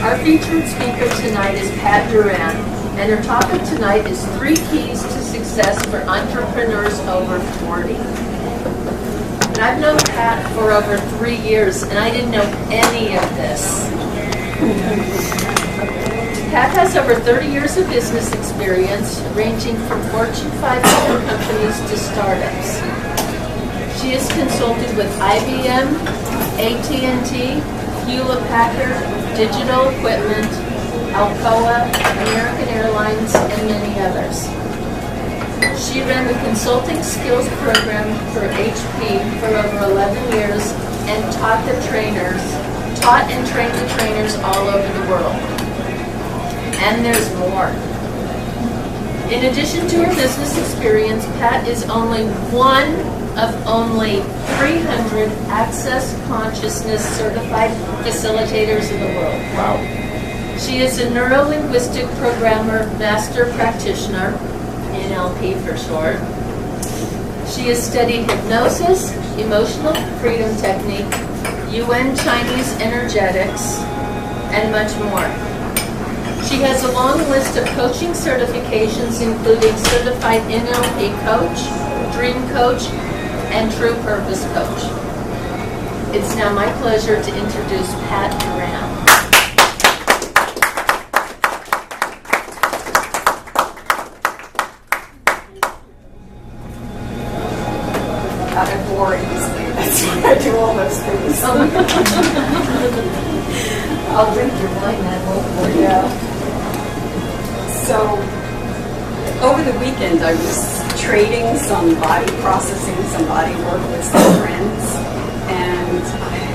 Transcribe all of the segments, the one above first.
Our featured speaker tonight is Pat Duran, and her topic tonight is 3 keys to success for entrepreneurs over 40. And I've known Pat for over 3 years, and I didn't know any of this. Pat has over 30 years of business experience, ranging from Fortune 500 companies to startups. She has consulted with IBM, AT&T, Hewlett-Packard, Digital Equipment, Alcoa, American Airlines, and many others. She ran the Consulting Skills Program for HP for over 11 years and taught and trained the trainers all over the world. And there's more. In addition to her business experience, Pat is only one of only 300 Access Consciousness certified facilitators in the world. Wow. She is a neuro-linguistic programmer, master practitioner, NLP for short. She has studied hypnosis, emotional freedom technique, UN Chinese energetics, and much more. She has a long list of coaching certifications, including Certified NLP Coach, Dream Coach, and True Purpose Coach. It's now my pleasure to introduce Pat Duran. I bore easily. That's why I do all those things. I'll drink your wine then, hopefully. Yeah. So, over the weekend I was trading some body processing, some body work with some friends, and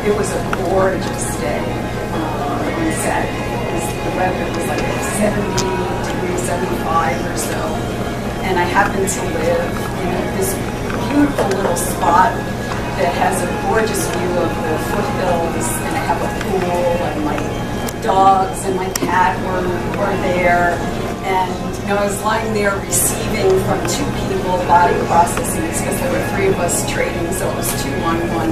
it was a gorgeous day on Saturday. The weather was like 70 degrees, 75 or so, and I happened to live in this beautiful little spot that has a gorgeous view of the foothills, and I have a pool, and my dogs and my cat were there. And I was lying there receiving from 2 people body processes because there were 3 of us trading, so it was 2 on 1.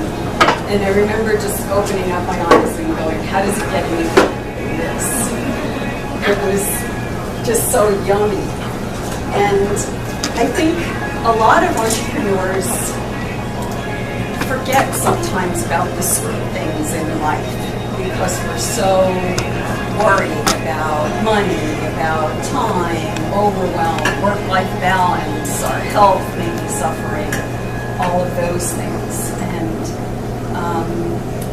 And I remember just opening up my eyes and going, how does it get any better than this? It was just so yummy. And I think a lot of entrepreneurs forget sometimes about the sweet things in life because we're so worried about money, about time, overwhelm, work-life balance, our health may be suffering, all of those things.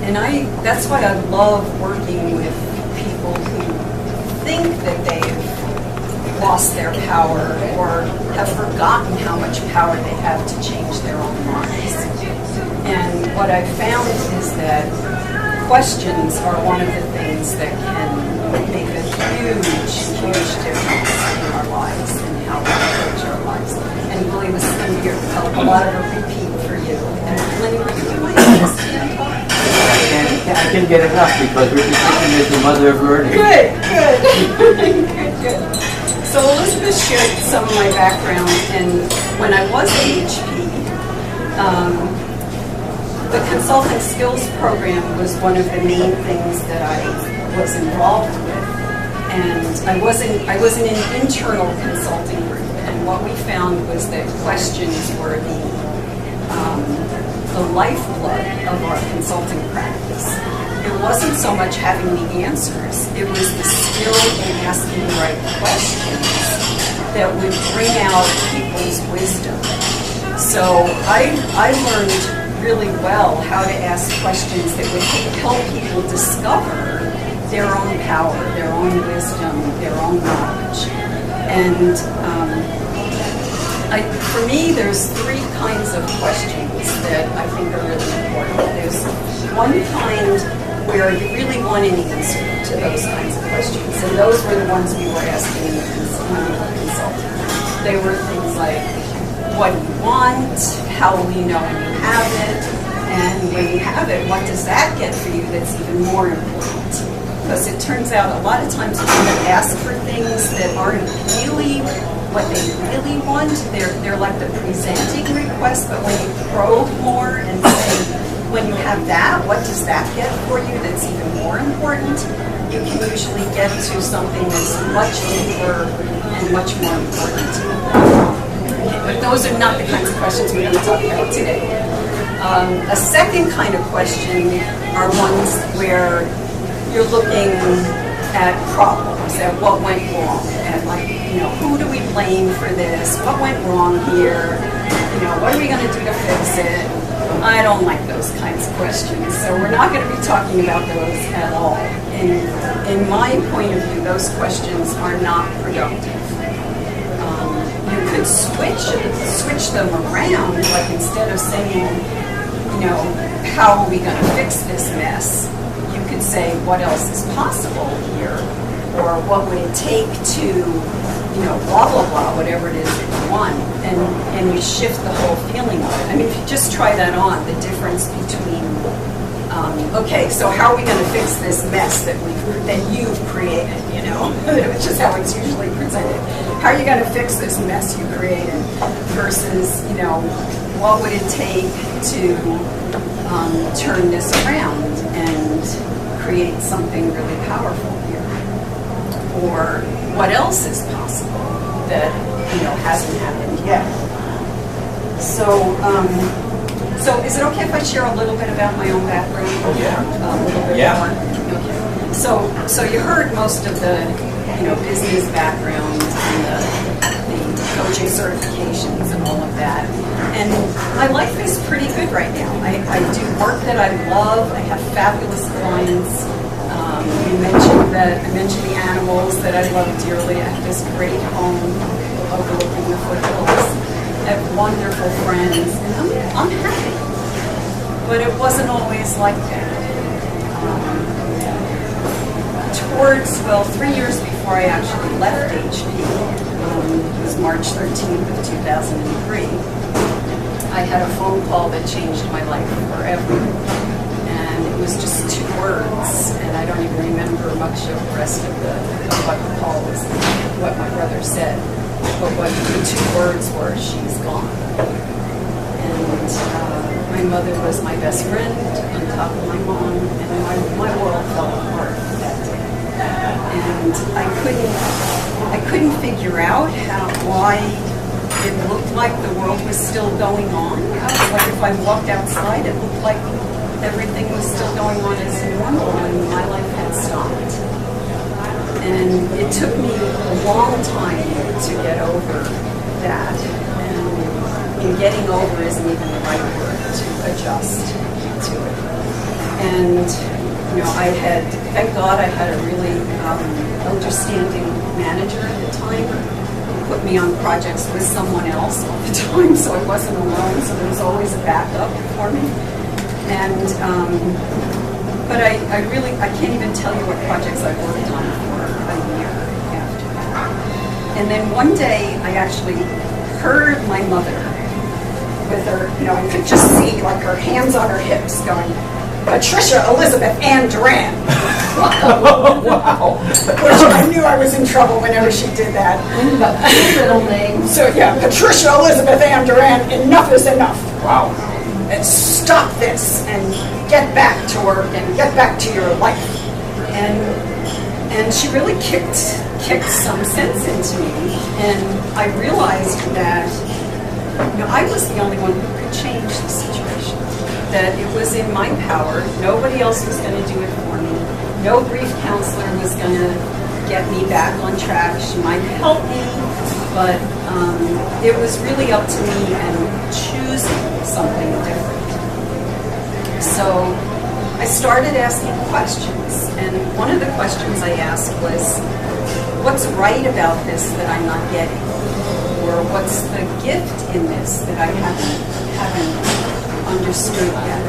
And that's why I love working with people who think that they've lost their power or have forgotten how much power they have to change their own lives. And what I've found is that questions are one of the things that can make a huge difference in our lives and how we approach our lives. And really was here to help a lot of a repeat for you. And Lenny, would you mind just stand up? I can get enough because repetition is the mother of learning. Good. Good. So Elizabeth shared some of my background, and when I was at HP, the Consulting Skills Program was one of the main things that I was involved with. And I was in an internal consulting group, and what we found was that questions were the lifeblood of our consulting practice. It wasn't so much having the answers, it was the skill in asking the right questions that would bring out people's wisdom. So I learned really well how to ask questions that would help people discover their own power, their own wisdom, their own knowledge. And for me, there's 3 kinds of questions that I think are really important. There's one kind where you really want an answer to those kinds of questions, and those were the ones we were asking when we were consulting. They were things like, what do you want? How will you know when you have it? And when you have it, what does that get for you that's even more important? Because it turns out a lot of times people ask for things that aren't really what they really want. They're like the presenting request, but when you probe more and say, when you have that, what does that get for you that's even more important? You can usually get to something that's much deeper and much more important. Okay, but those are not the kinds of questions we're going to talk about today. A second kind of question are ones where you're looking at problems, at what went wrong, at like, who do we blame for this? What went wrong here? What are we going to do to fix it? I don't like those kinds of questions, so we're not going to be talking about those at all. In my point of view, those questions are not productive. You could switch them around, like instead of saying, how are we going to fix this mess? You could say, what else is possible here? Or what would it take to, blah, blah, blah, whatever it is that you want. And you shift the whole feeling of it. I mean, if you just try that on, the difference between, okay, so how are we going to fix this mess that you've created, which is how it's usually presented. How are you going to fix this mess you created versus, what would it take to turn this around and create something really powerful here? Or what else is possible that hasn't happened yet? So is it okay if I share a little bit about my own background? Oh yeah. A little bit more. Okay. So you heard most of the business background and the coaching certifications and all of that. And my life is pretty good right now. I do work that I love. I have fabulous clients. I mentioned the animals that I love dearly. I have this great home overlooking the foothills. I have wonderful friends, and I'm happy. But it wasn't always like that. 3 years before I actually left HP, it was March 13th of 2003, I had a phone call that changed my life forever. It was just 2 words, and I don't even remember much of the rest of what the call was, what my brother said. But what the 2 words were, she's gone. And my mother was my best friend on top of my mom, and my world fell apart that day. And I couldn't figure out why it looked like the world was still going on. Like if I walked outside, it looked like everything was still going on as normal and my life had stopped. And it took me a long time to get over that. And getting over isn't even the right word, to adjust to it. And thank God I had a really understanding manager at the time who put me on projects with someone else all the time, so I wasn't alone, so there was always a backup for me. And, but I can't even tell you what projects I worked on for a year after that. And then one day I actually heard my mother with her, I could just see like her hands on her hips going, Patricia Elizabeth Ann Duran. Wow. Which I knew I was in trouble whenever she did that. Middle name. So yeah, Patricia Elizabeth Ann Duran, enough is enough. Wow. And stop this and get back to work and get back to your life. And she really kicked some sense into me. And I realized that I was the only one who could change the situation. That it was in my power. Nobody else was going to do it for me. No grief counselor was going to get me back on track. She might help me, but it was really up to me and choosing something different. So I started asking questions, and one of the questions I asked was, what's right about this that I'm not getting? Or what's the gift in this that I haven't understood yet?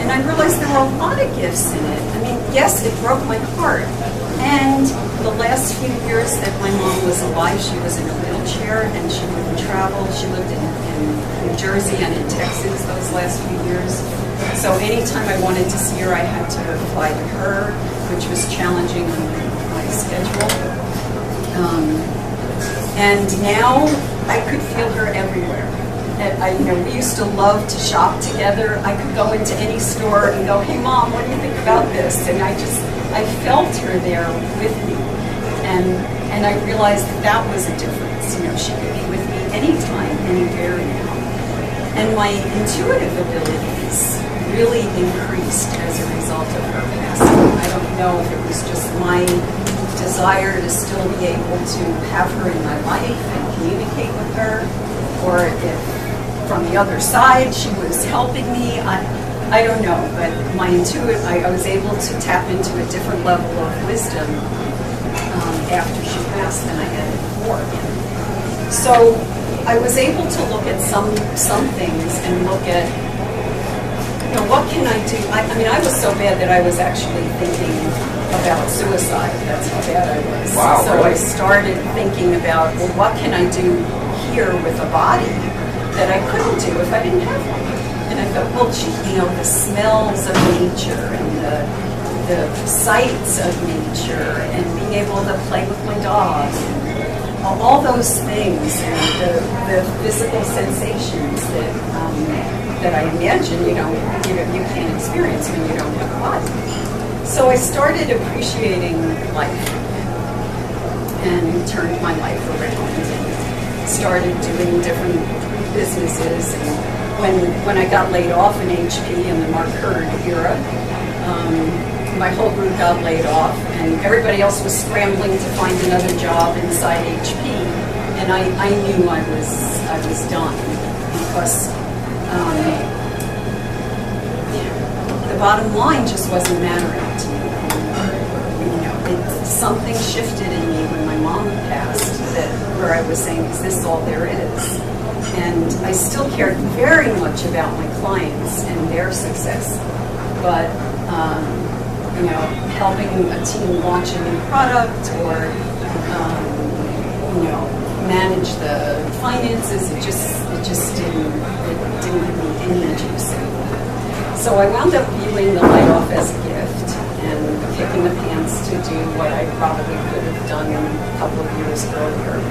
And I realized there were a lot of gifts in it. I mean, yes, it broke my heart. And the last few years that my mom was alive, she was in a wheelchair and she wouldn't travel. She lived in New Jersey and in Texas those last few years. So anytime I wanted to see her, I had to fly to her, which was challenging on my schedule. And now I could feel her everywhere. we used to love to shop together. I could go into any store and go, "Hey, Mom, what do you think about this?" And I felt her there with me, and I realized that was a difference. She could be with me anytime, anywhere now. And my intuitive abilities really increased as a result of her passing. I don't know if it was just my desire to still be able to have her in my life and communicate with her, or if from the other side she was helping me. I don't know, but I was able to tap into a different level of wisdom after she passed than I had before. So I was able to look at some things and look at, what can I do? I was so bad that I was actually thinking about suicide. That's how bad I was. Wow, so really? I started thinking about, well, what can I do here with a body that I couldn't do if I didn't have one? And I thought, well, the smells of nature and the sights of nature and being able to play with my dog, and all those things, and the physical sensations that I imagine you can't experience when you don't have a body. So I started appreciating life and turned my life around and started doing different businesses. And when I got laid off in HP in the Mark Hurd era, my whole group got laid off, and everybody else was scrambling to find another job inside HP. And I knew I was done, because the bottom line just wasn't mattering to me. Something shifted in me when my mom passed, where I was saying, is this all there is? And I still cared very much about my clients and their success, but helping a team launch a new product, or manage the finances, it just didn't give me any juice anymore. So I wound up viewing the layoff as a gift and kicking the pants to do what I probably could have done a couple of years earlier.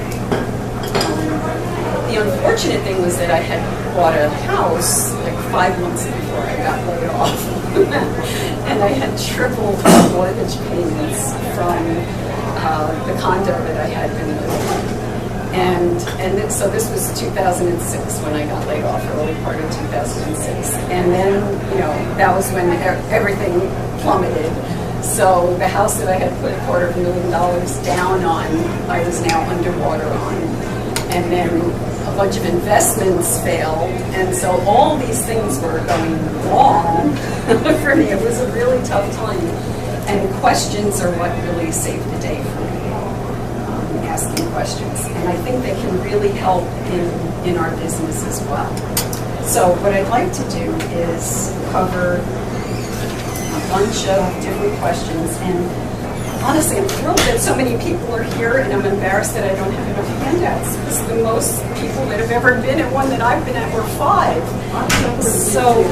The unfortunate thing was that I had bought a house like 5 months before I got laid off. And I had tripled the mortgage payments from the condo that I had been living in. And so this was 2006 when I got laid off, early part of 2006. And then, that was when everything plummeted. So the house that I had put $250,000 down on, I was now underwater on. And then a bunch of investments failed. And so all these things were going wrong for me. It was a really tough time. And questions are what really saved the day for me. Asking questions, and I think they can really help in our business as well. So what I'd like to do is cover a bunch of different questions, and honestly, I'm thrilled that so many people are here, and I'm embarrassed that I don't have enough handouts, because the most people that have ever been at one that I've been at were 5. So,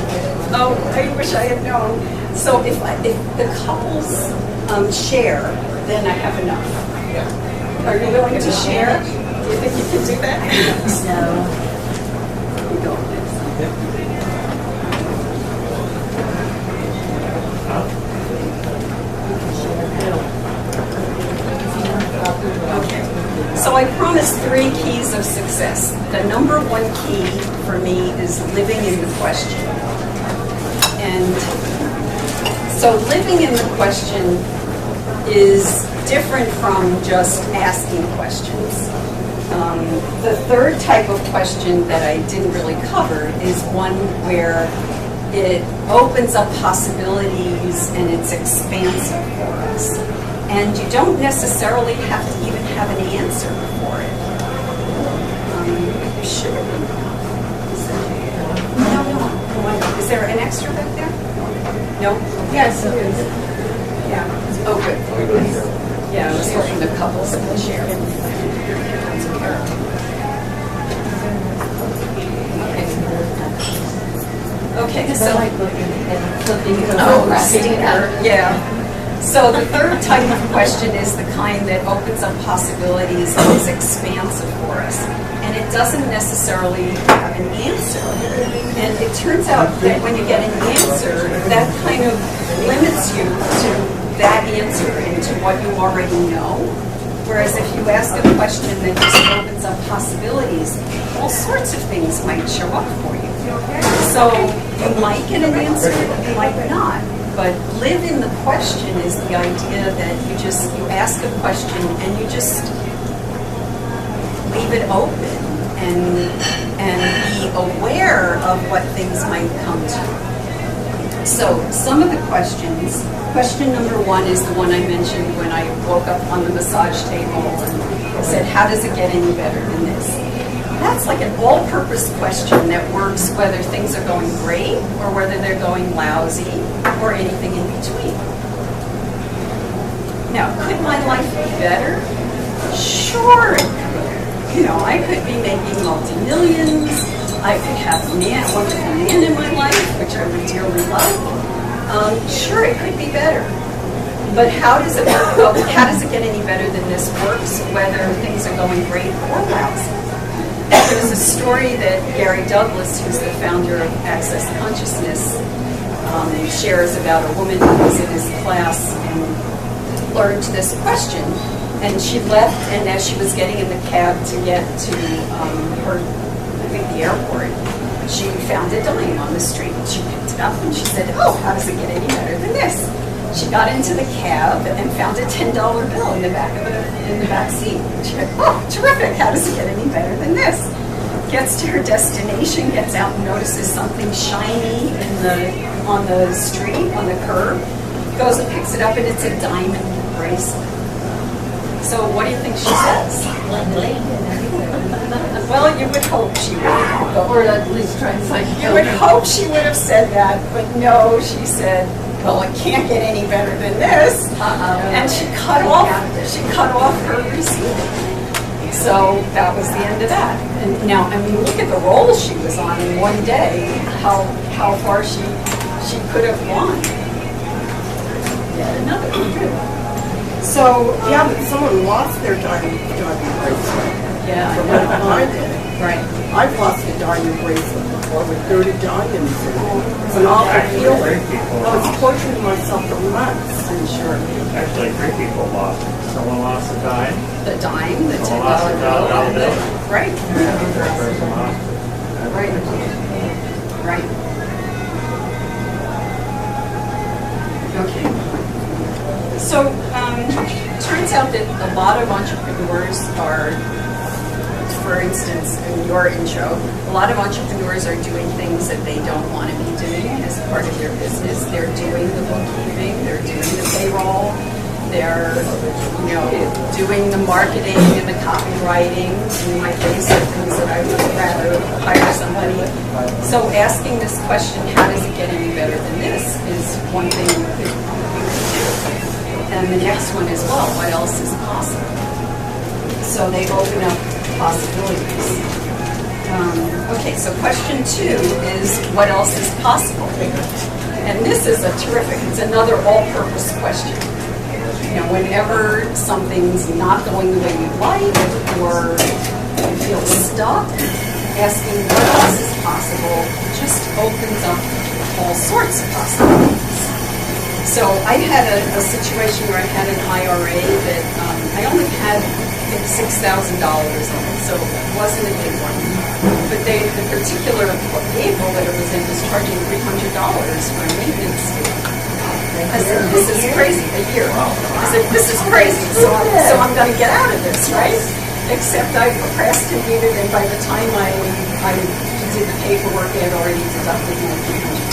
I wish I had known. So if the couples share, then I have enough. Are you willing to share? Do you think you can do that? No. You go. Okay. So I promised 3 keys of success. The number 1 key for me is living in the question. And so living in the question is different from just asking questions. The third type of question that I didn't really cover is one where it opens up possibilities and it's expansive for us. And you don't necessarily have to even have an answer for it. You should. No. Is there an extra back there? No? Yes, it is. Yeah. Oh, good. Yeah, I was hoping the couples could share. Okay, so yeah. So the third type of question is the kind that opens up possibilities and is expansive for us. and it doesn't necessarily have an answer. And it turns out that when you get an answer, that kind of limits you to that answer and to what you already know. Whereas if you ask a question that just opens up possibilities, all sorts of things might show up for you. So you might get an answer, you might not. But live in the question is the idea that you ask a question and you just leave it open and be aware of what things might come to. So some of the questions, question number 1 is the one I mentioned when I woke up on the massage table and said, how does it get any better than this? That's like an all-purpose question that works whether things are going great or whether they're going lousy or anything in between. Now, could my life be better? Sure it could. You know, I could be making multi-millions. I could have a wonderful man in my life, which I would dearly love. Sure, it could be better. But how does it work? Well, how does it get any better than this works, whether things are going great or lousy? There's a story that Gary Douglas, who's the founder of Access Consciousness, shares about a woman who was in his class and learned this question. And she left, and as she was getting in the cab to get to the airport, she found a dime on the street. She picked it up and she said, oh, how does it get any better than this? She got into the cab and found a $10 bill in the back seat. She went, oh, terrific, how does it get any better than this? Gets to her destination, gets out and notices something shiny on the street, on the curb, goes and picks it up, and it's a diamond bracelet. So what do you think she says? Well, you would hope she would. Or at least try and find You would hope she would have said that, but no, she said, well, it can't get any better than this. And she cut off her receipt. So that was the end of that. And now, I mean, look at the role she was on in one day, how far she could have gone. Yet another. So, yeah, but someone lost their diamond bracelet. Yeah, I did. Right. I've lost a diamond bracelet before with 30 diamonds in it. It's an awful feeling. I was torturing myself for months. I'm sure. Actually, 3 people lost it. Someone lost a dime. The dime, the $10 Someone lost a $10 bill. Right. And the person lost it. Right. Right. Okay. So, turns out that a lot of entrepreneurs are, for instance, in your intro, a lot of entrepreneurs are doing things that they don't want to be doing as part of their business. They're doing the bookkeeping, they're doing the payroll, they're, doing the marketing and the copywriting. In my case, are things that I would rather hire somebody. So asking this question, how does it get any better than this, is one thing you could do. And the next one as well, what else is possible? So they open up possibilities. Okay, so question 2 is, what else is possible? And this is it's another all-purpose question. Whenever something's not going the way you like, or you feel stuck, asking what else is possible just opens up all sorts of possibilities. So I had a situation where I had an IRA that I only had $6,000 in it, so it wasn't a big one. But the particular vehicle that it was in was charging $300 for a maintenance fee. I said, this is crazy, a year. I said, this is crazy, so I'm going to get out of this, right? Except I procrastinated, and by the time I did the paperwork, I had already deducted my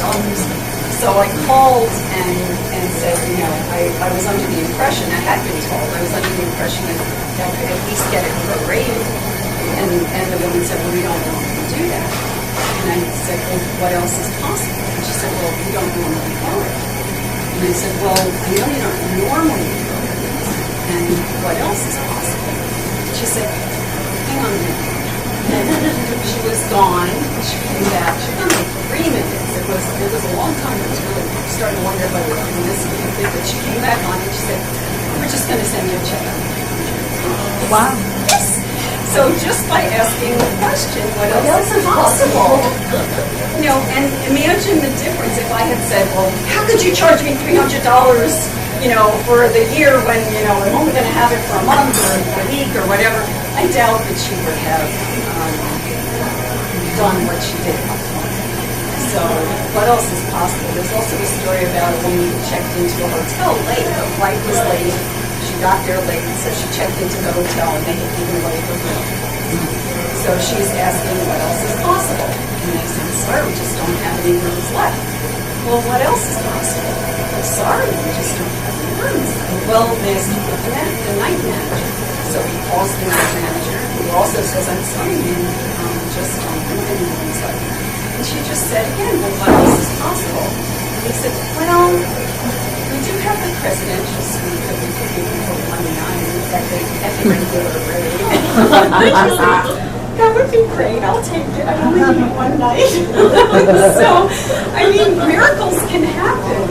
$300. So I called and said, I was under the impression, I had been told, I was under the impression that I could at least get it prorated. And the woman said, well, we don't normally do that. And I said, well, what else is possible? And she said, well, we don't normally do it. And I said, well, I know you don't normally do it. And what else is possible? She said, hang on a minute. And she was gone. She came back. She came like 3 minutes. It was a long time. I was really starting to wonder if I was doing this and that. But she came back on and she said, we're just going to send you a check. Wow. Yes. So just by asking the question, what else is possible? You know, and imagine the difference if I had said, well, how could you charge me $300, you know, for the year when, you know, I'm only going to have it for a month or a week or whatever. I doubt that she would have done what she did. So what else is possible? There's also a story about a woman who checked into a hotel late. The flight was late. She got there late, so she checked into the hotel and they had given away her room. So she's asking what else is possible. And they said, sorry, we just don't have any rooms left. Well, what else is possible? Well, sorry, we just don't have any rooms. Well, they asked the night manager. So he calls the night manager, who also says, I'm sorry, we just don't have any rooms left. And she just said again, well, what else is possible? And he said, well, we do have the presidential suite that we could give you for $1 night at the regular rate. That would be great. I'll take it. I only need one night. So, I mean, miracles can happen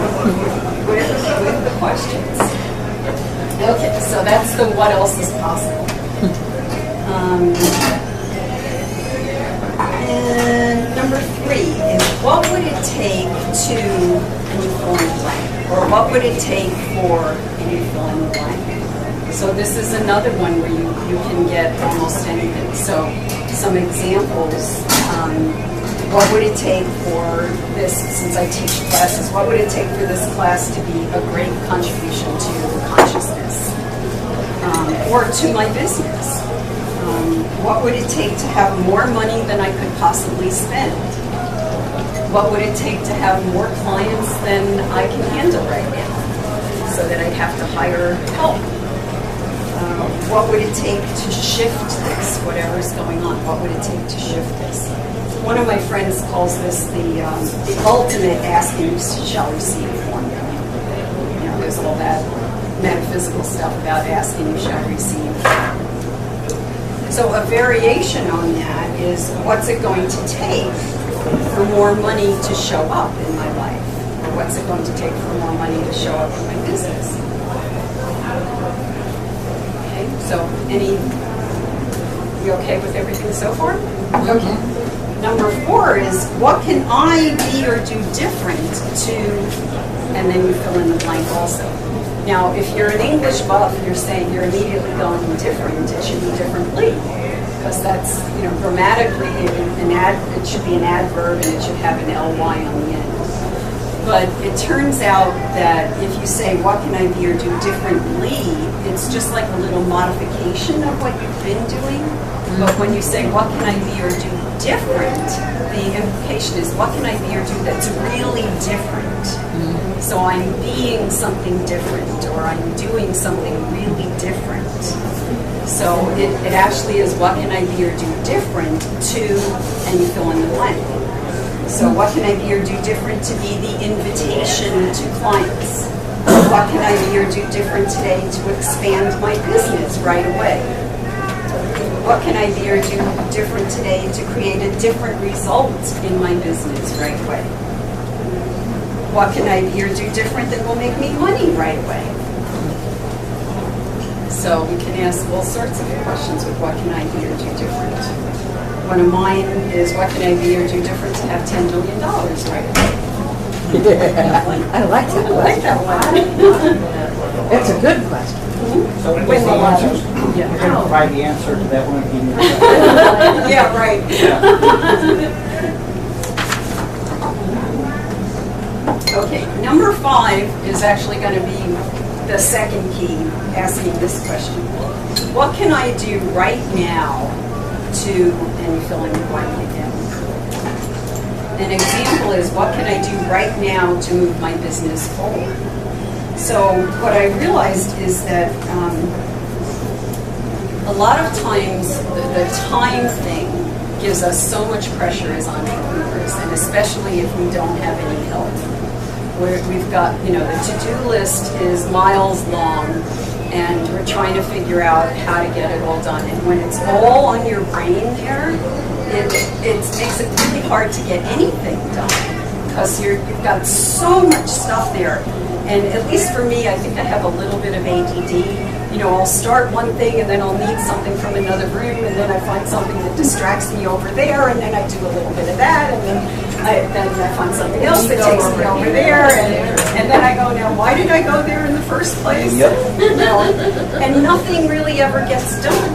with the questions. Okay, so that's the what else is possible. And number 3 is what would it take to, and you fill in the blank, or what would it take for, and you fill in the blank. So this is another one where you can get almost anything. So some examples, what would it take for this, since I teach classes, what would it take for this class to be a great contribution to consciousness or to my business? What would it take to have more money than I could possibly spend? What would it take to have more clients than I can handle right now so that I'd have to hire help? What would it take to shift this, whatever's going on? What would it take to shift this? One of my friends calls this the ultimate asking you shall receive formula. You know, there's all that metaphysical stuff about asking you shall receive. So a variation on that is, what's it going to take for more money to show up in my life? Or what's it going to take for more money to show up in my business? Okay, so you okay with everything so far? Okay. Number 4 is, what can I be or do different to, and then you fill in the blank also. Now, if you're an English buff, you're saying you're immediately going different. It should be differently, because that's, you know, grammatically it should be an adverb and it should have an ly on the end. But it turns out that if you say, what can I be or do differently, it's just like a little modification of what you've been doing. But when you say, what can I be or do different, the implication is, what can I be or do that's really different? So I'm being something different, or I'm doing something really different. So it actually is, what can I be or do different to, and you fill in the blank. So what can I be or do different to be the invitation to clients? What can I be or do different today to expand my business right away? What can I be or do different today to create a different result in my business right away? What can I be or do different that will make me money right away? So we can ask all sorts of questions with what can I be or do different. One of mine is, what can I be or do different to have $10 million right away? I like that. I like that one. It's a good question. So Win the lottery. you're going to provide the answer to that one in your Yeah, right. Okay, number 5 is actually going to be the second key, asking this question. What can I do right now to, and you fill in the blank again. An example is, what can I do right now to move my business forward? So what I realized is that a lot of times the time thing gives us so much pressure as entrepreneurs, and especially if we don't have any help. We've got, the to-do list is miles long, and we're trying to figure out how to get it all done. And when it's all on your brain there, it makes it really hard to get anything done, because you've got so much stuff there. And at least for me, I think I have a little bit of ADD. You know, I'll start one thing and then I'll need something from another room, and then I find something that distracts me over there, and then I do a little bit of that, and then I find something else that takes me over there, and then I go, now why did I go there in the first place? Yep. You know, and nothing really ever gets done.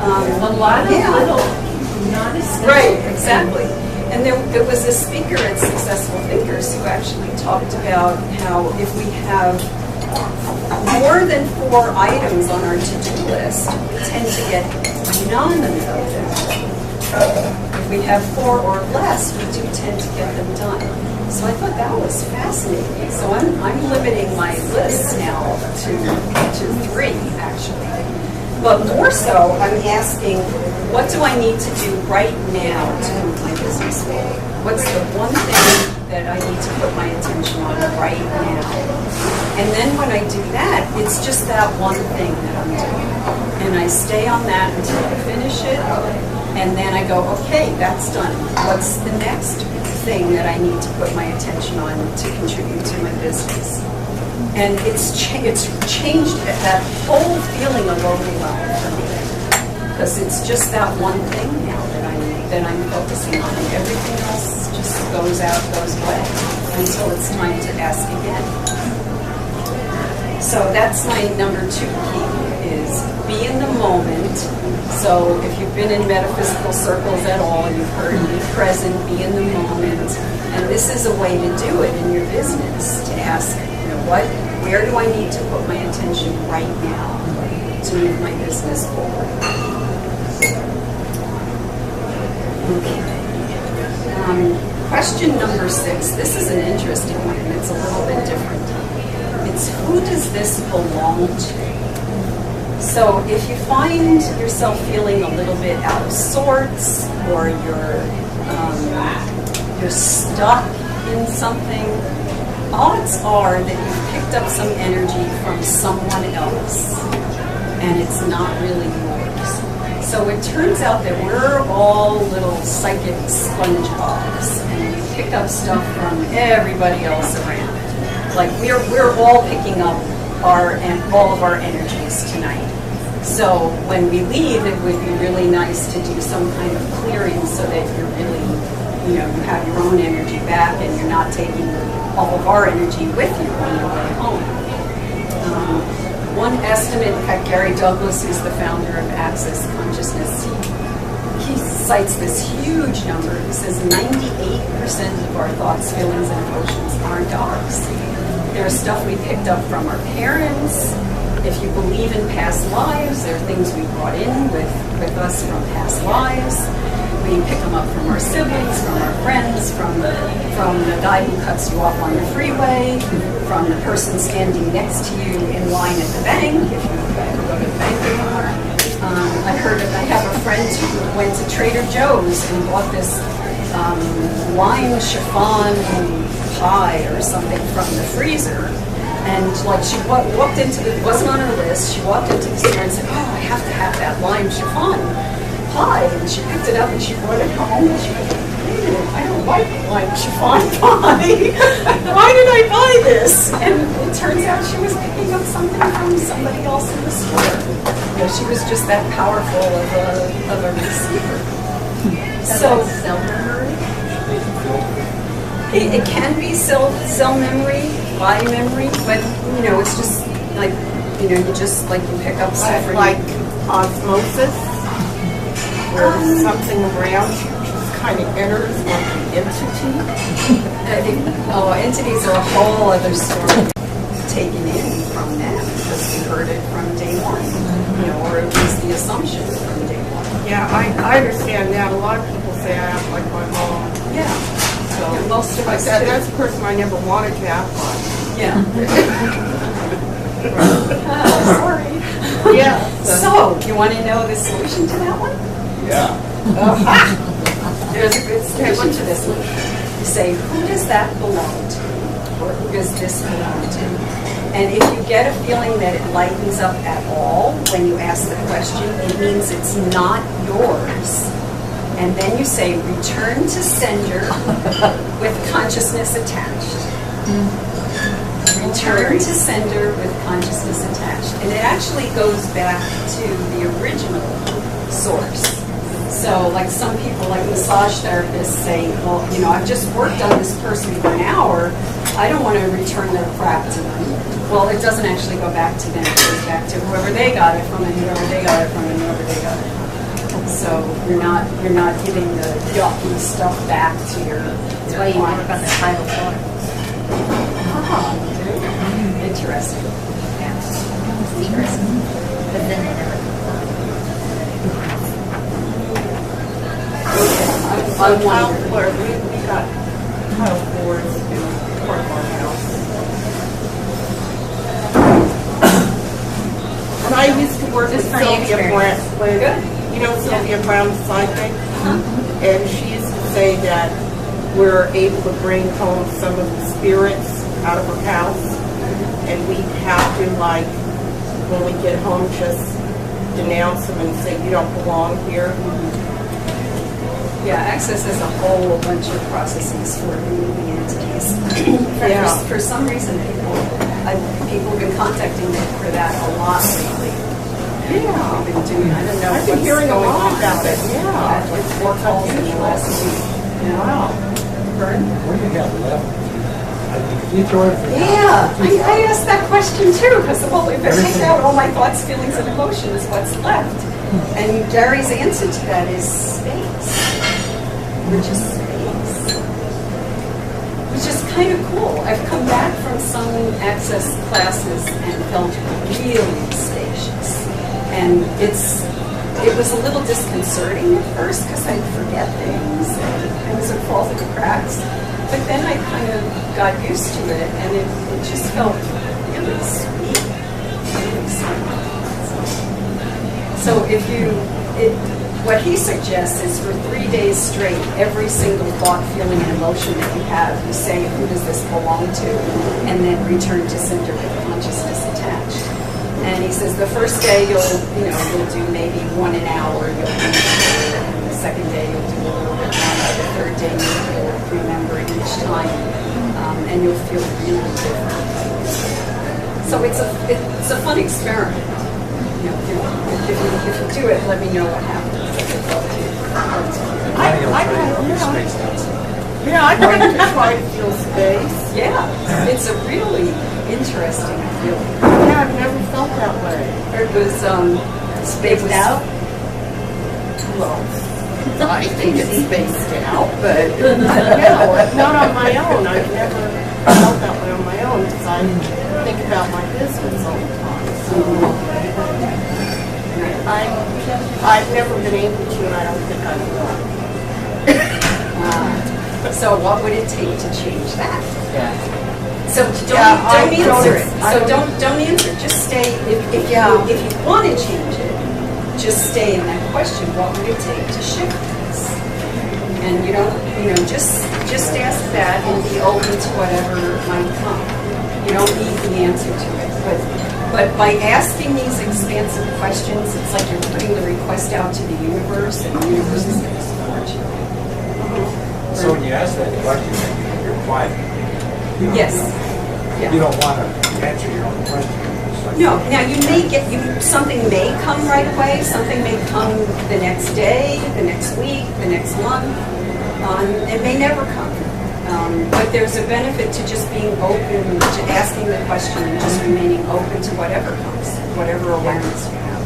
A lot of little, not essential. Right, exactly. And there was a speaker at Successful Thinkers who actually talked about how if we have more than 4 items on our to-do list, we tend to get none of them. If we have 4 or less, we do tend to get them done. So I thought that was fascinating. So I'm limiting my list now to 3, actually. But more so, I'm asking, what do I need to do right now to move my business forward? What's the one thing that I need to put my attention on right now? And then when I do that, it's just that one thing that I'm doing. And I stay on that until I finish it. And then I go, okay, that's done. What's the next thing that I need to put my attention on to contribute to my business? And it's changed that whole feeling of overwhelm for me, because it's just that one thing now that I'm focusing on, and everything else just goes away until it's time to ask again. So that's my number 2 key, is be in the moment. So if you've been in metaphysical circles at all, you've heard be present, be in the moment, and this is a way to do it in your business, to ask, where do I need to put my attention right now to move my business forward? Okay. Question number 6. This is an interesting one, and it's a little bit different. It's, who does this belong to? So if you find yourself feeling a little bit out of sorts, or you're stuck in something, odds are that you've picked up some energy from someone else, and it's not really yours. So it turns out that we're all little psychic sponge bobs, and we pick up stuff from everybody else around. Like we're all picking up all of our energies tonight. So when we leave, it would be really nice to do some kind of clearing, so that you're really, you have your own energy back, and you're not taking all of our energy with you on your way home. One estimate, in fact, Gary Douglas, who's the founder of Access Consciousness, he cites this huge number. He says 98% of our thoughts, feelings, and emotions aren't ours. There's stuff we picked up from our parents. If you believe in past lives, there are things we brought in with us from past lives. We pick them up from our siblings, from our friends, from the guy who cuts you off on the freeway, from the person standing next to you in line at the bank, if you ever go to the bank anymore. I have a friend who went to Trader Joe's and bought this lime chiffon pie or something from the freezer. And she walked into it wasn't on her list, she walked into the store and said, oh, I have to have that lime chiffon pie. And she picked it up and she brought it home, and she went, wait a minute, I don't like lime chiffon pie. Why did I buy this? And it turns out she was picking up something from somebody else in the store. She was just that powerful of a receiver. So cell memory? It can be cell memory, body memory, but it's just like you pick up stuff. Like osmosis, where something around you just kind of enters like an entity. Entities are a whole other story taken in from them, because we heard it from day one, or at least the assumption from day one. Yeah, I understand that. A lot of people say I act like my mom. Yeah. So most of us do. That's the person I never wanted to act like. Yeah. Sorry. Yeah. So, you want to know the solution to that one? Yeah. There's a good solution to this one. You say, who does that belong to? Or who does this belong to? And if you get a feeling that it lightens up at all when you ask the question, it means it's not yours. And then you say, return to sender with consciousness attached. return to sender with consciousness attached. And it actually goes back to the original source. So like some people, like massage therapists say, well, you know, I've just worked on this person for an hour. I don't want to return their crap to them. Well, it doesn't actually go back to them. It goes back to whoever they got it from and whoever they got it from and whoever they got it from. So you're not giving the yucky stuff back to your. That's why you want about the title form. Interesting. Yeah. It's interesting. But then they never come back. I wonder. We got tile floors in part of our house. And I used to work with Just funny Sylvia Brown. experience. You know Sylvia Brown's psychic? And she used to say that we're able to bring home some of the spirits out of her house. And we have to, like, when we get home, just denounce them and say, you don't belong here. Yeah, Access has a whole bunch of processes for removing entities. Yeah. For some reason, people have been contacting me for that a lot lately. Yeah. I've been doing. I don't know. I've been what's hearing a going lot on. about it. I Yeah. had like 4 calls in the last week. Yeah. Wow. Burn? What do you got left? I mean, you throw it for Yeah, I asked that question too, because well, if I take out all my thoughts, feelings, and emotions, what's left? And Gary's answer to that is space. We're just space. Which is kind of cool. I've come back from some Access classes and felt really spacious. And it was a little disconcerting at first because I'd forget things and things would fall through the cracks. But then I kind of got used to it, and it just felt really sweet. Really sweet. So what he suggests is for 3 days straight, every single thought, feeling, and emotion that you have, you say, who does this belong to? And then return to center with consciousness attached. And he says the first day you'll do maybe 1 an hour, you'll remember, and the second day you'll do a little bit more, the third day you'll remember each time, and you'll feel really different. So it's a fun experiment. You know, if you do it, let me know what happens. I kind of try to feel space. Yeah, it's a really interesting feeling. Yeah, I've never felt that way. It was spaced out. Well, I think it's spaced out, but no, not on my own. I've never felt that way on my own because I think about my business all the time. So I've never been able to, and I don't think I will. So what would it take to change that? Yeah. So don't answer it. So don't answer it. Just stay. If you want to change it, just stay in that question. What would it take to shift this? And just ask that and be open to whatever might come. You don't need the answer to it, but by asking these expansive questions, it's like you're putting the request out to the universe, and the universe is going to support you. So when you ask that question, you're quiet. Yes. You don't want to answer your own question. No. Now you may get something may come right away. Something may come the next day, the next week, the next month. It may never come. But there's a benefit to just being open, to asking the question, and just remaining open to whatever comes, whatever awareness you have.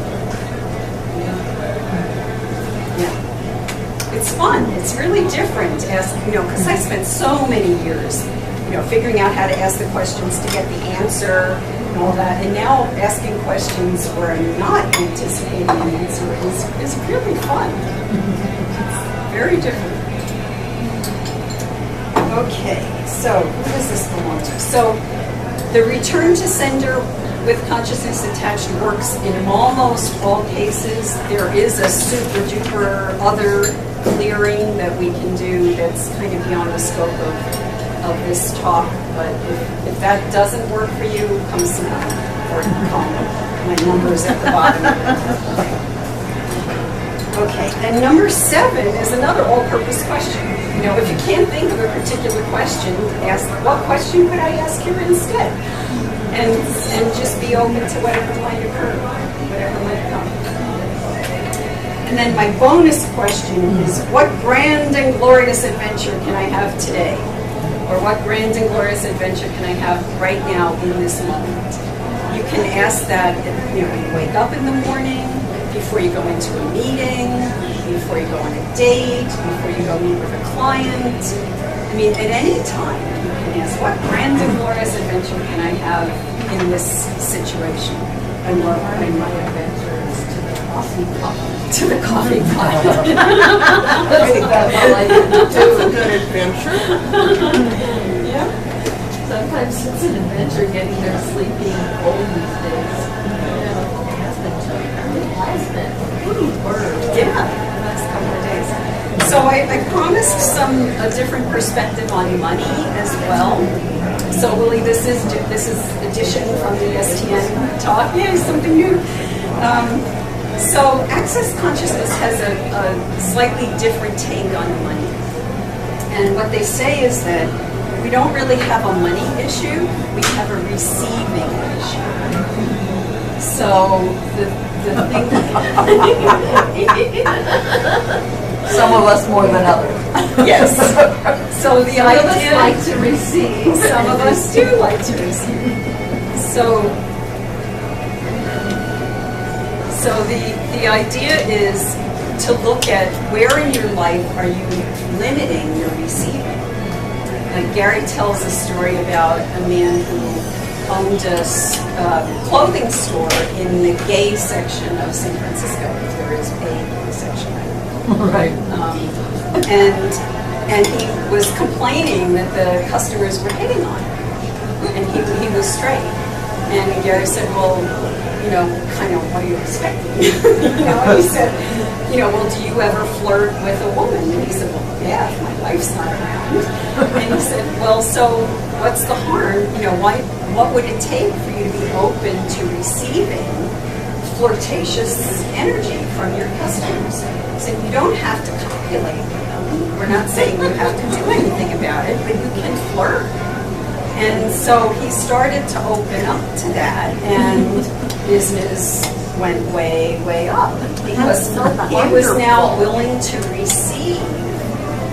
Yeah. It's fun. It's really different, because I spent so many years, figuring out how to ask the questions to get the answer and all that. And now asking questions where I'm not anticipating an answer is really fun. It's very different. Okay, so who does this belong to? So the return to sender with consciousness attached works in almost all cases. There is a super duper other clearing that we can do that's kind of beyond the scope of this talk. But if that doesn't work for you, come see me or call me. My number is at the bottom. Okay, and number 7 is another all-purpose question. If you can't think of a particular question, ask, what question could I ask here instead? and just be open to whatever might occur, whatever might come. And then my bonus question is, what grand and glorious adventure can I have today? Or what grand and glorious adventure can I have right now in this moment? You can ask that if, you wake up in the morning, before you go into a meeting, before you go on a date, before you go meet with a client. I mean, at any time, you can ask, what grand and glorious adventure can I have in this situation? And what my adventure is to the coffee pot. To the coffee pot. I think that's all I can do. It's a good adventure. Yeah. Sometimes it's an adventure getting there sleeping old these days. Yeah, the last couple of days. So I promised a different perspective on money as well. So Willie, this is addition from the STN talk. Yeah, something new. So access consciousness has a slightly different take on money. And what they say is that we don't really have a money issue, we have a receiving issue. So the thing Some of us more than others. yes. So the Some of us idea like to receive. some of us do like to receive. So the idea is to look at where in your life are you limiting your receiving. Like Gary tells a story about a man who owned a clothing store in the gay section of San Francisco. There is a gay section, Right. and he was complaining that the customers were hitting on him, and he was straight. And Gary said, well, kind of, what are you expecting? And he said, well, do you ever flirt with a woman? And he said, well, yeah, if my wife's not around. And he said, well, so what's the harm? What would it take for you to be open to receiving flirtatious energy from your customers? So you don't have to copulate with them. We're not saying you have to do anything about it, but you can flirt. And so he started to open up to that, and business went way, way up because he was now willing to receive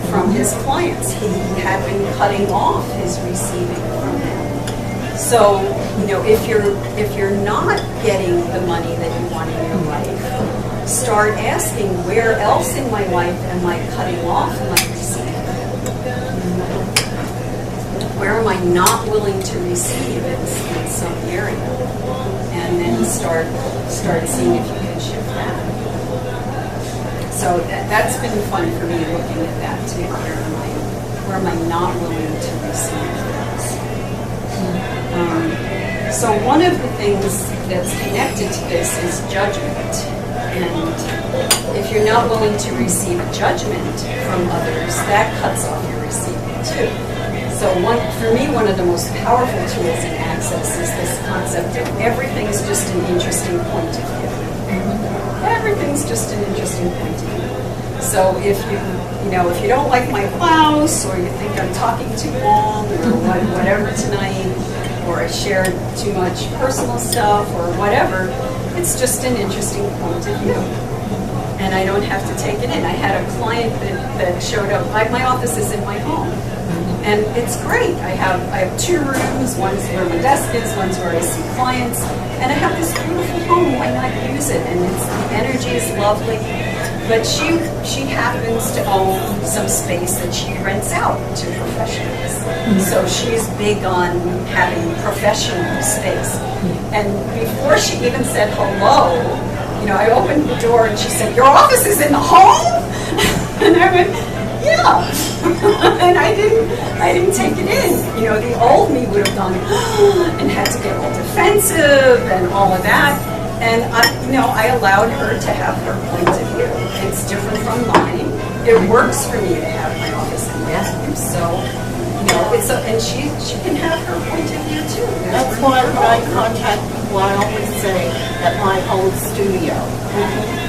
from his clients. He had been cutting off his receiving from them. So, if you're not getting the money that you want in your life, start asking, where else in my life am I cutting off my receiving? Where am I not willing to receive in some area? And then start seeing if you can shift that. So that's been fun for me, looking at that too. Where am I not willing to receive things? So one of the things that's connected to this is judgment. And if you're not willing to receive judgment from others, that cuts off your receiving too. So for me, one of the most powerful tools in Access is this concept of everything's just an interesting point of view. Everything's just an interesting point of view. So if you don't like my blouse, or you think I'm talking too long, or whatever tonight, or I shared too much personal stuff, or whatever, it's just an interesting point of view. And I don't have to take it in. I had a client that showed up. My office is in my home. And it's great. I have 2 rooms. One's where my desk is, one's where I see clients. And I have this beautiful home. Why not use it? And the energy is lovely. But she happens to own some space that she rents out to professionals. So she's big on having professional space. And before she even said hello, I opened the door and she said, "Your office is in the home?" And I went, "Yeah." And I didn't take it in. The old me would have gone and had to get all defensive and all of that. And I allowed her to have her point of view. It's different from mine. It works for me to have my office in my home. So, and she can have her point of view too. That's why when I contact people, I always say at my own studio.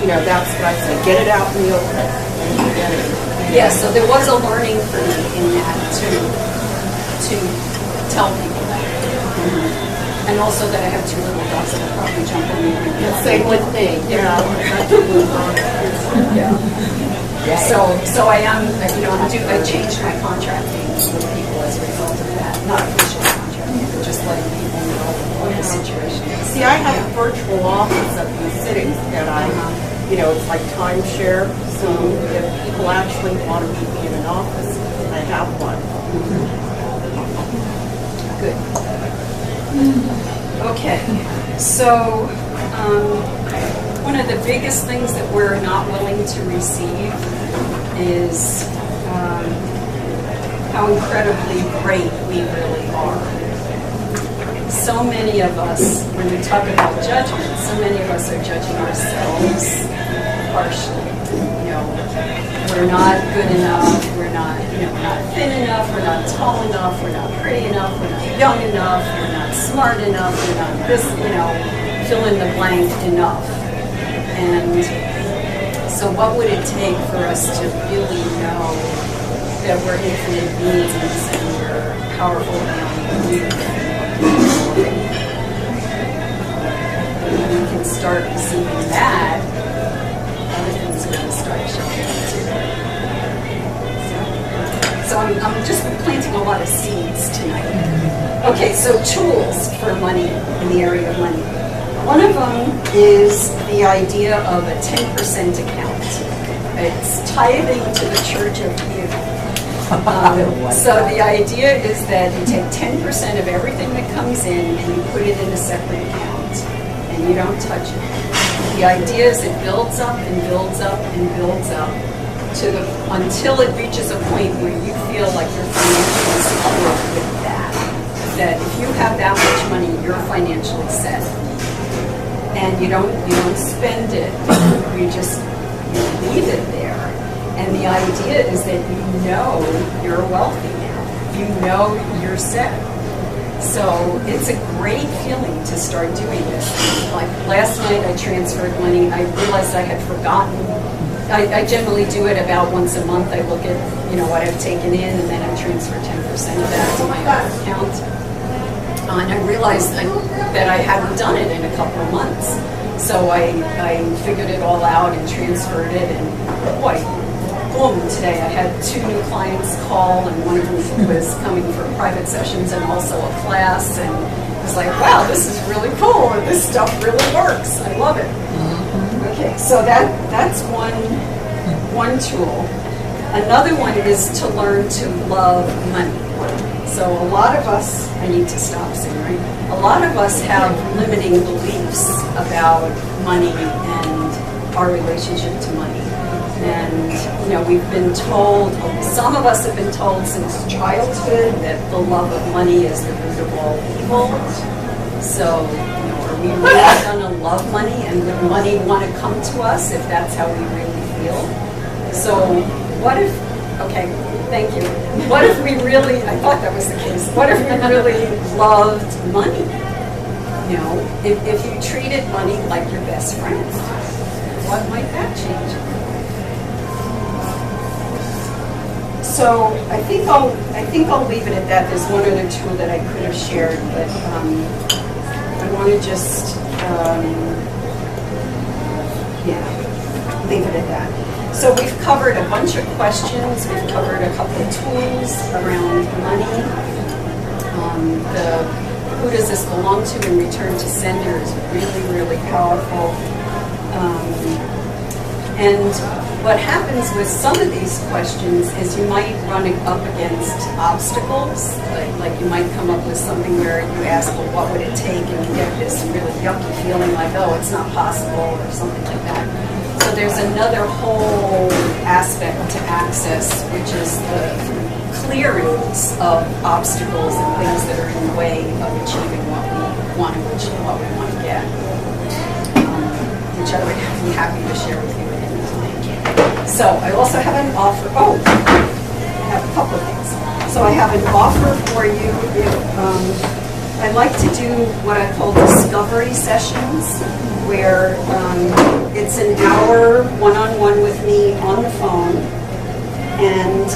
That's what I say. Get it out in the open. And you get it. Yeah, so there was a learning for me in that to tell people that. And also that I have 2 little dogs that will probably jump on me. Same with me, yeah. So I am, I changed my contracting with people as a result of that. Not official contracting, but just letting people know what the situation is. See, I have a virtual office of these sittings that it's like timeshare, so if people actually want to meet me in an office, I have one. Good. Okay, so one of the biggest things that we're not willing to receive is how incredibly great we really are. So many of us, when we talk about judgment, so many of us are judging ourselves harshly. We're not good enough, we're not thin enough, we're not tall enough, we're not pretty enough, we're not young enough, we're not smart enough, we're not this, fill in the blank enough. And so what would it take for us to really know that we're infinite beings and we're powerful beyond belief? When we can start receiving that, other things are going to start showing up too. So I'm just planting a lot of seeds tonight. Okay, so tools for money, in the area of money. One of them is the idea of a 10% account. It's tithing to the church of you. So the idea is that you take 10% of everything that comes in and you put it in a separate account and you don't touch it. The idea is it builds up and builds up and builds up until it reaches a point where you feel like you're financially secure with that. That if you have that much money, you're financially set. And you don't spend it, you just leave it there. And the idea is that you're wealthy now. You know you're set. So it's a great feeling to start doing this. Like last night I transferred money. I realized I had forgotten. I generally do it about once a month. I look at what I've taken in and then I transfer 10% of that to my own account. And I realized that I hadn't done it in a couple of months. So I figured it all out and transferred it, and boy, boom, today I had 2 new clients call, and one of them was coming for private sessions and also a class, and it was like, wow, this is really cool, and this stuff really works. I love it. Okay, so that's one tool. Another one is to learn to love money. So a lot of us, I need to stop soon, right? A lot of us have limiting beliefs about money and our relationship to money. And, we've been told, some of us have been told since childhood that the love of money is the root of all evil. So, are we really going to love money, and would money want to come to us if that's how we really feel? So what if, okay, thank you. What if we really, I thought that was the case, what if we really loved money? If you treated money like your best friend, what might that change? So I think I'll leave it at that. There's one other tool that I could have shared, but I want to just leave it at that. So we've covered a bunch of questions. We've covered a couple of tools around money. Who does this belong to in return to sender is really, really powerful. And what happens with some of these questions is you might run up against obstacles. Like you might come up with something where you ask, well, what would it take? And you get this really yucky feeling like, oh, it's not possible, or something like that. So there's another whole aspect to access, which is the clearance of obstacles and things that are in the way of achieving what we want to achieve, what we want to get, which I would be happy to share with you at any time. So I also have an offer. Oh, I have a couple of things. So I have an offer for you. I like to do what I call discovery sessions, where it's an hour one-on-one with me on the phone, and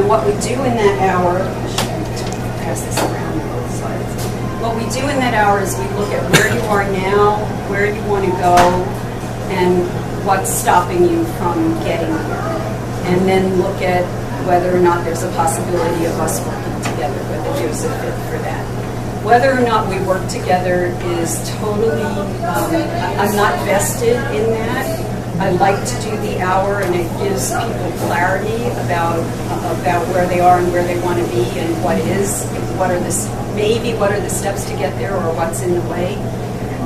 what we do in that hour, I should pass this around both sides. what we do in that hour is we look at where you are now, where you want to go, and what's stopping you from getting there. And then look at whether or not there's a possibility of us working together, whether there's a fit for that. Whether or not we work together is totally, I'm not vested in that. I like to do the hour, and it gives people clarity about where they are and where they want to be, and what are the steps to get there, or what's in the way.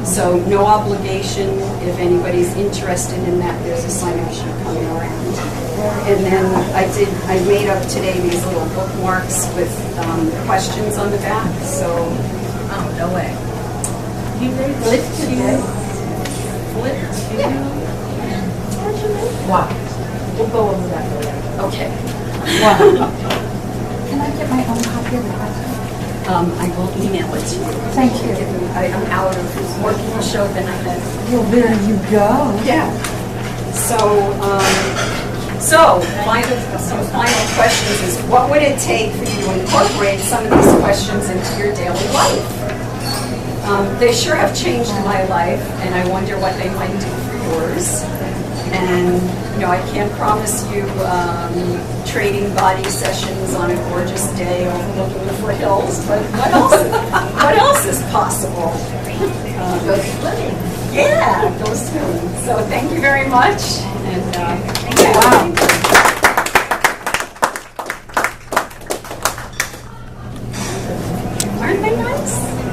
So no obligation. If anybody's interested in that, there's a sign-up sheet coming around. And then I made up today these little bookmarks with questions on the back. So, Oh, no way. You made flip to Wow. We'll go over that later. okay. Wow. Can I get my own copy of the question? I will email it to you. Thank you. I'm out of working the show than I had. Well, there you go. Yeah. So, some final questions is, what would it take for you to incorporate some of these questions into your daily life? They sure have changed my life, and I wonder what they might do for yours. And, I can't promise you trading body sessions on a gorgeous day overlooking the foothills, but what else is possible? Go swimming. Yeah, go swimming. So thank you very much. And Wow. Aren't they nice?